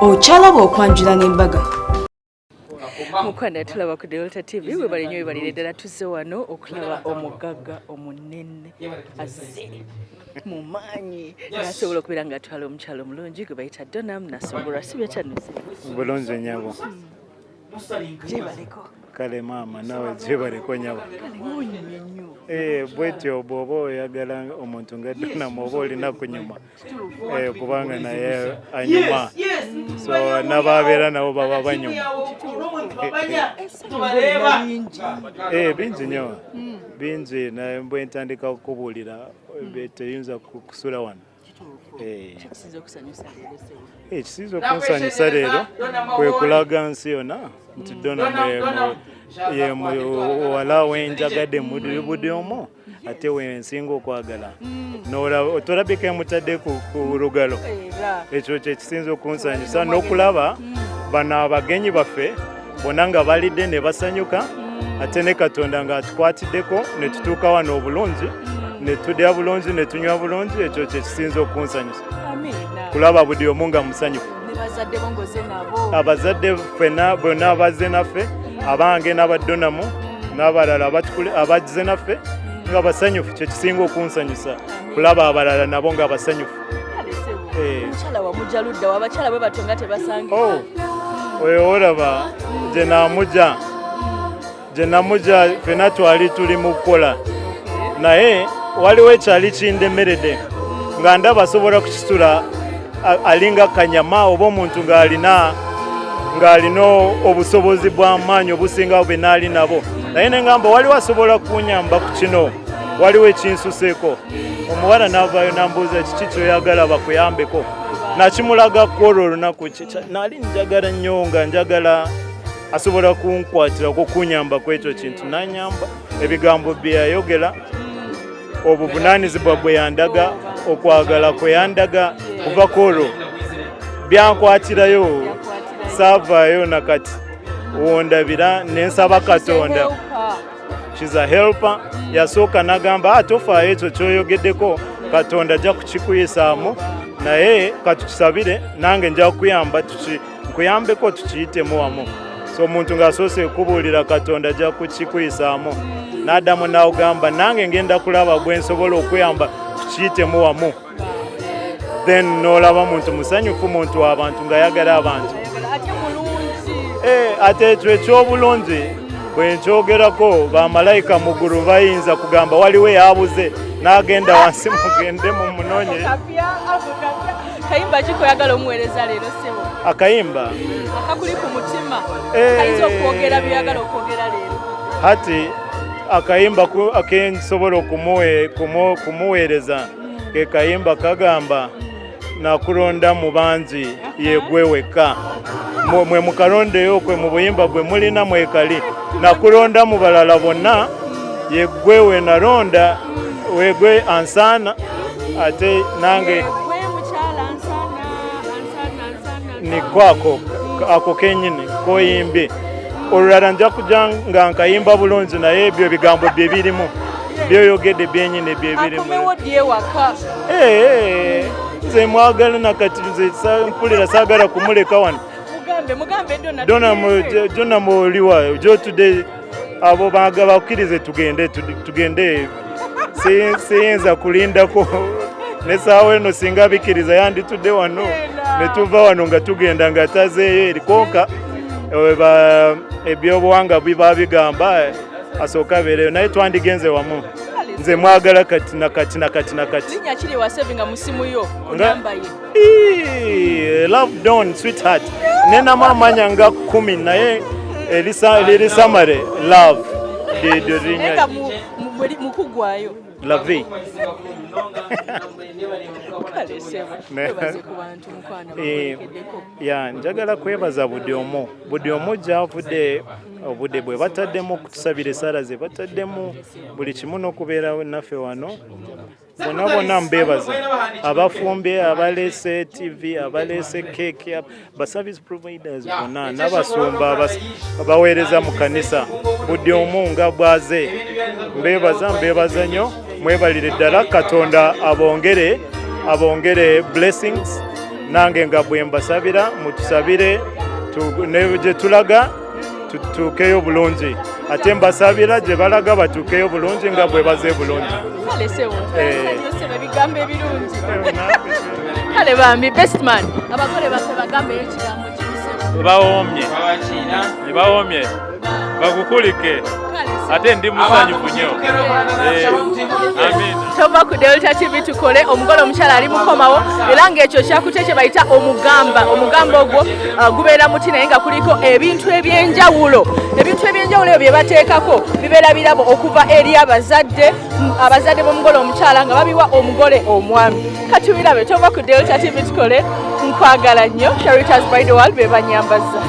Ochalaba okwanjula n'embaga. Mukwanda tulaba ku Delta TV we bali nnyo balire ddala tuzze wano okulaba omugagga omunene azze mu maanyi nasobola okubeera nga atwala omukyalo omulungi gwe bayita Donam Nasongolwa si byekyanuze bulungi nyabo gyebaleko kale maama nawe gyebaleko nyabo bwetyo bw'oba oyagala omuntu nga Donam oba olina kunyuma kubanga naye anyuma so n'ababeera nabo baba banyuma bingi nnyo bingi naye bwe ntandika okubuulira teyinza kusula wano ekisinza okunsanyusa leero kwe kulaga nsi yonna nti Donam ye muwala wenjagadde mu budi omu ate wensinga okwagala tolabika emutadde ku lugalo ekyo kyekisinza okunsanyusa n'okulaba bano abagenyi baffe bonna nga balidde ne basanyuka ate ne Katonda nga atukwatiddeko ne tutuuka wano obulungi ne tulya bulungi ne tunywa bulungi ekyo kyekisinza okunsanyusa kulaba buli omu nga musanyufu abazadde ffena bonna abazze naffe abange n'abadonamu n'abalala abazze naffe nga basanyufu kyekisinga okunsanyusa kulaba abalala nabo nga basanyufu olaba gye namujja ffena twali tuli mu kukola naye waliwo ekyali kindemeredde nga ndaba asobola kukisula alinga kanyama oba omuntu ng'alina obusobozi bw'amaanyi obusinga bwe naali nabo naye nengamba waliwo asobola kunyamba ku kino waliwo ekinsuseeko omuwala n'avaayo nambuuza kiki kyoyagala bakuyambeko nakimulaga kwolwo olunaku naali njagala nnyo nga njagala asobola kunkwatirako kunyamba ku ekyo kintu nanyamba ebigambo bye yayogera obuvunaanyizibwa bwe yandaga okwagala kwe yandaga kuva kwolwo byankwatirayo saavaayo nakati wondabira nensaba Katonda she's a helper yasooka nagamba tofaayo ekyo kyoyogeddeko Katonda ajja kukikuyisaamu naye katukisabire nange nja kukuyamba nkuyambeko tukiyitemu wamu so omuntu ng'asoose kubuulira Katonda ajja kukikuyisaamu n'addamu n'awugamba nange ngenda kulaba bwe nsobola okuyamba tukiyitemu wamu then n'olaba muntu musanyufu muntu w'abantu ng'ayagala abantu ate ekyo eky'obulungi bwe nkyogerako bamalayika mu ggulu bayinza kugamba waliwo eyabuze n'agenda wansi mugende mu munoonye kayimba kikoyagala omuweereza leero sebo akayimba akakuli ku mutima kayinza okwogera byagala okwogera leero hati akayimba akensobola kumuweereza ke kayimba kagamba nakulonda mu bangi yegwe wekka mwe mukalondeyo okwe mu buyimba bwe mulina mwekali nakulonda mu balala bonna yegwe we nalonda wegwe ansaana ate nange niko ako kenyini koyimbye olulala nja kujja nga nkayimba bulungi naye ebyo ebigambo bye birimu byoyogedde byenyini bye birimu nze mwagala nakati nze mpulira saagala kumuleka wano Donam oliwa gyotudde abo bakkirize tugende siyinza kulindako nesaawa eno singa bikkiriza yanditudde wano ne tuva wano nga tugenda nga tazeeyo eri konka ebyobuwanga biba bigamba asooka abeereyo naye twandigenze wamu nze mwagala kati nakati linnya kiri wasevinga musimu yo onamba ye love don sweetheart nenamu amanya nga 10 naye lirisamale love linnya mukugwayo lavi njagala kwebaza budi omu gyavudde obudde bwe bataddemu kutusabira esaala ze bataddemu buli kimu n'okubeera naffe wano bonna mbebaza abafumbye abaleese tv abaleese keeki baservice providers bonna n'abasumba abaweereza mu kanisa budi omu nga bwaze mbebaza nnyo mwebalire ddala Katonda abongere blessings nange nga bwe mbasabira mutusabire gye tulaga tutuukeyo bulungi ate mbasabira gye balaga batuukeyo bulungi nga bwe baze bulungi. Kale bambi best man abakole baffe bagambeyo ekigambo Nibawomye bakukulike ate ndi musanyufu nnyo. Tova ku Delta TV tukole omugole omukyala ali mukomawo era ng'ekyo kyakute kye bayita omugamba ogwo gubeera muti naye nga kuliko ebintu ebyenjawulo bye bateekako bibeera birabo okuva eri abazadde b'omugole omukyala nga babiwa omugole omwami. Kati birabe tova ku Delta TV tukole nkwagala nnyo Sharita's Bridal World be banyambaza.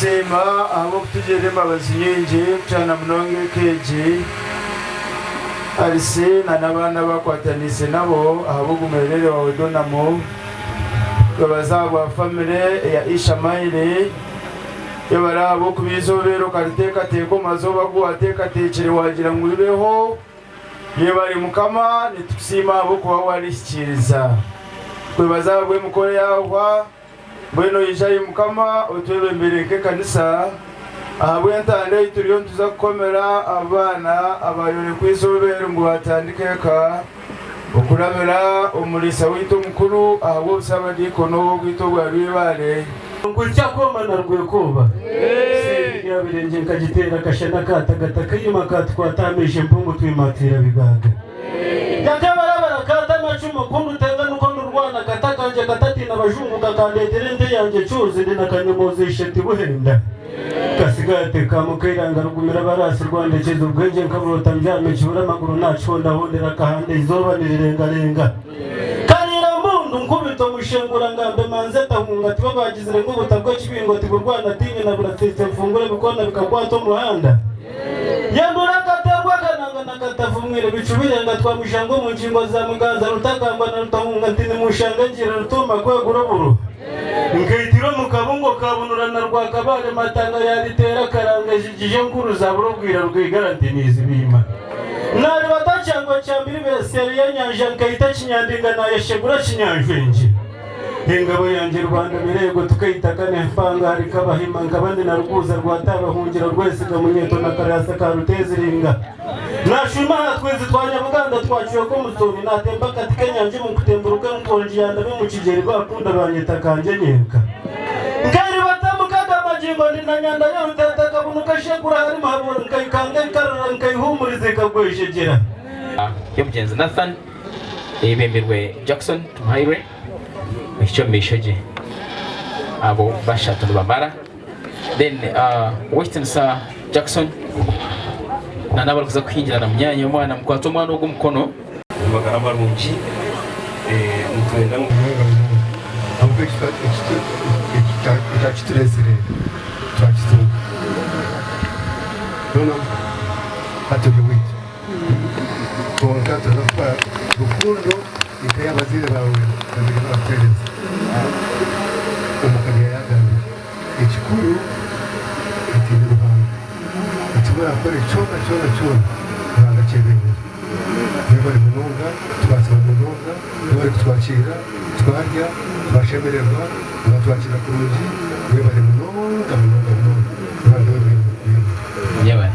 Sema abo kutujerema baziyenje kuchana mnonge keji alise na nabana bakwatanise nabo abo gumerere wawe donamo babazabwa family ya Ishamaire yabara abo kubizobero kariteka teko mazoba guateka tekere wagira nguribeho yebari mukama nitusima abo kwa walishikiriza kwe bazabwe mukore yawa Bueno yijaye mukama otwebembereke kanisa ahabwe ntande ituriyo tuza gukomera abana abayore kwizobera ngo batandikeka okuramera omulisa wito mukuru ahabwo busaba dikono gwito bwabibale ngulcha koma na rwekoba yabirenge nkagitera kashana katagata kayima katwatamishe mpungu twimatira bigaga yakabara kata machumo kundu tenga nukondo rwana katakanje katatina bajungu kakandetere nde yanje cyuzi ndina kanyumozishe tibuhenda kasigate kamukairanga rugumira barasi rwandekezo ubwenge nkaburota mbyame kibura maguru naconda hondera kahande izoba nirirengarenga karira mundu nkubito mushengura ngambe manze tahunga tibo bagizire ng'ubutabwo kibingo tiburwana tinye na buratsitse mfungure bikona bikagwato muhanda yandura katerwa kananga nakatavumwire bicubirenga twamushango mu ngingo za muganza rutakamba na rutahunga ntini mushanga ngira rutuma kweguroburu nkaitiro mukabungo kabunura na rwakabare matanga yaritera karanga jigije nkuru za burobwira rwigarantinizi bima nari batacyango cyambiri beseri ya nyanja nkaita kinyandinga na yashegura kinyanjwenje ingabo yanjye Rwanda birego tukayitakane mpanga hari kabahima ngabandi na ruguza rwatabahungira rwese gamunyeto na karasa ka ruteziringa nashima twezi twanyabuganda twaciye ko musomi natemba katika nyanje mu kutemburuka nkonji yanda mu kigeri bakunda banyeta kanje nyenka ngari batamukaga majingo ndina nyanda ya utataka bunuka shegura hari mahabura nkayikanga ikarara nkayihumurize kagwejegera Yomugenzi Nathan ebemberwe Jackson Tumhaire icyo mishoje abo bashatu Mbarara then Western Sir Jackson na nabari kuza kwinjira na myanya umwana mukwato umwana wo mukono magara marungi mutwenda ngumwe ahubwo ikiturezire twakitunga none atuye wite konka tuzakora rukundo ikaya abazire bawe babiri n'abatereza umukanya yagambye ikikuru itini ruhanga itubura akora icyonga ruhanga cyebeye niyo bari mununga tubasaba mununga niyo bari kutwakira twarya twashemererwa batwakira ku rugi niyo bari mununga ruhanga we yewe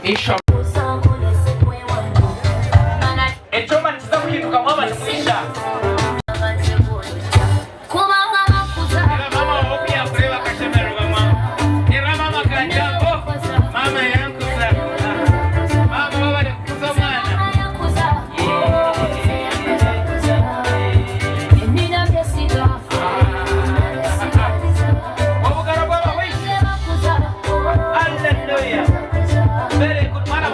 isha echoma tiza kuhituka mama nisha Very good man.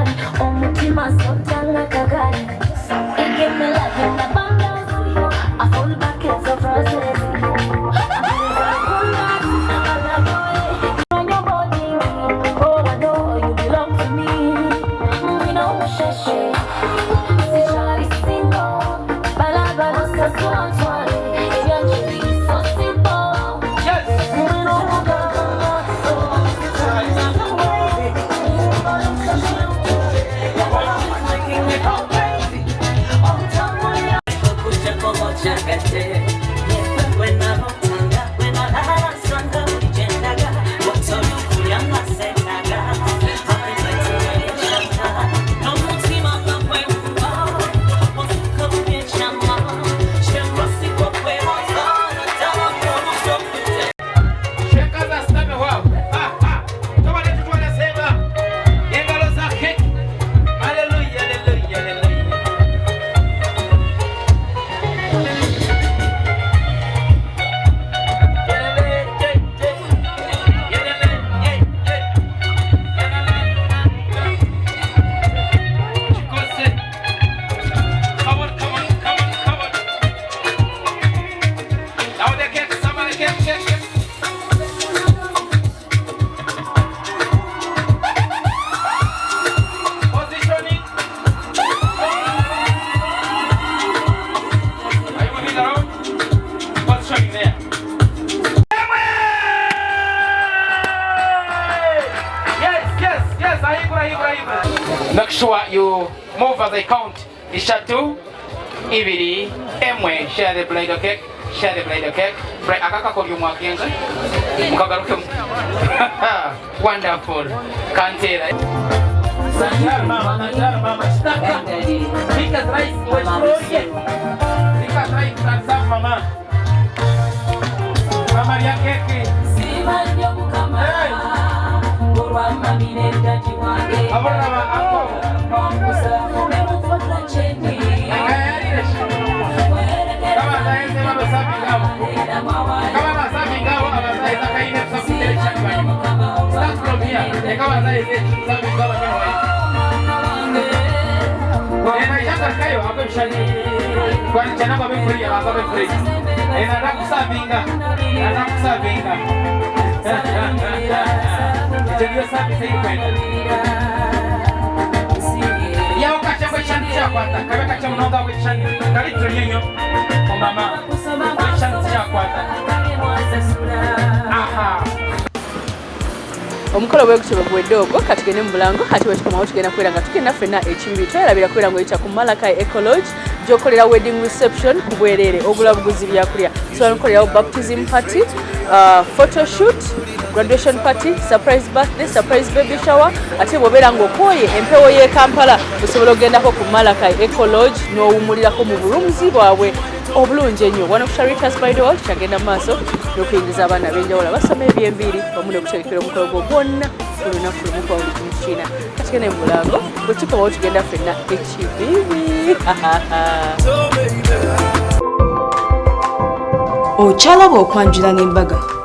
body. Omutima sotanga kagari. It give me life in abundance. A full bucket of roses. Make sure you move as I count. Ishatu, ibiri, emwe. Share the blade of cake. Share the blade of cake. Break akaka ko yumwa kenga. Mukagaruke. Wonderful. Kantera. Sanjar mama, staka. Because rice was frozen. Because rice transaf mama. Mama ya keke. Sima ndio mukama. Kurwamba minenda jiwange. Abona ako. Omukolo bwegutyo bweddogo kati gene mu Bulango ate wekikomawo tugenda kubeera nga tugenda ffenna ekimbi twerabira kubeera ng'oyita ku Malakai Eco Lodge gy'okolera wedding reception ku bwereere ogula buguzi byakulya tusobola okukolerawo baptism party, photo shoot, graduation party, surprise birthday, surprise baby shower ate bw'obeera ng'okooye empewo y'e Kampala osobola okugendako ku Malakai Eco Lodge n'owummulirako mu bulunzi bwabwe obulungi ennyo. Wano ku Sharitas by the World kyagenda mu maaso n'okuyingiza abaana ab'enjawulo abasoma eby'embiiri wamu n'okutegekera omukolo gwo gwonna olunaku lumu kwa buli kimu kiina kati genda mu Bulango bwe tukomawo tugenda ffenna ekibibi. Okyalaba okwanjula n'embaga.